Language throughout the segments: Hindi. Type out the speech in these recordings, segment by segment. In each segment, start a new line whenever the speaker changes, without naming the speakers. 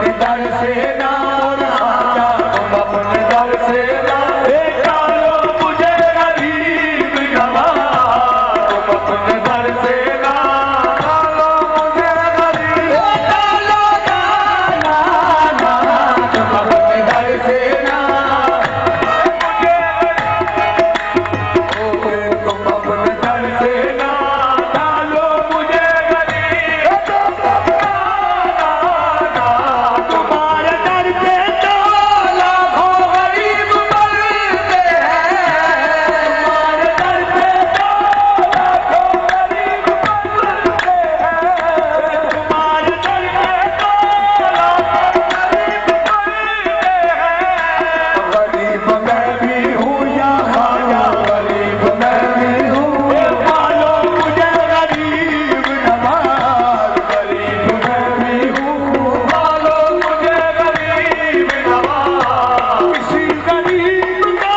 अपने दर से ना राजा, तुम अपने दर से ना निकालो मुझे गरीब नवाज, तुम अपने दर से ना निकालो मुझे गरीब, निकालो ना ना ना, तुम अपने दर से ना मुझे, तुम अपने दर से ना डालो मुझे गरीब, तुम्हारे दर पे तो लाखों गरीब मरते हैं, तुम्हारे दर पे तो लाखों गरीब मरते हैं, तुम्हारे दर पे तो लाखों गरीब मरते हैं। गरीब मैं भी हूँ या खाया, गरीब मैं भी हूँ, पालो मुझे गरीब नवाज, गरीब मैं भी हूँ, पालो मुझे गरीब नवाज। किसी गरीब का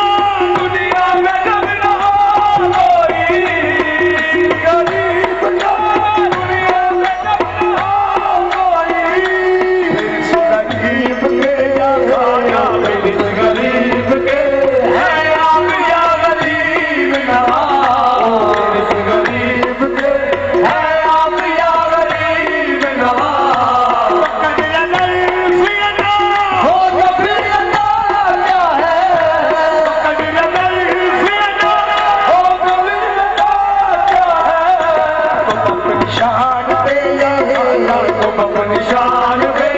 दुनिया में जब न हो कोई, गरीब का दुनिया में जब न हो कोई, इस गरीब के या खाया, इस गरीब के है आप या गरीब नवाज, इस गरीब के है आप या गरीब नवाज। कभी अगर फिरना हो तो फिर अदा क्या है, कभी अगर फिरना हो तो फिर अदा क्या है, तुम अपनी शान पे या खाया, तुम अपनी शान पे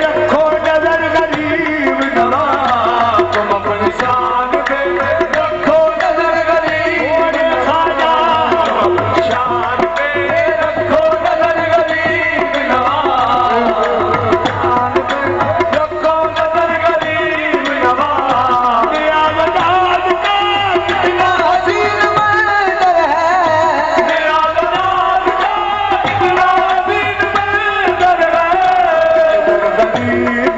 रखो नजर गरीब नवाज, तुम अपनी शान पे रखो नजर गरीब नवाज, तुम अपनी शान पे रखो नजर गरीब नवाज, शान पे रखो नजर गरीब नवाज। नियाज़ का कितना हसीन मंजर है, नियाज़ का कितना हसीन मंजर है, गरीब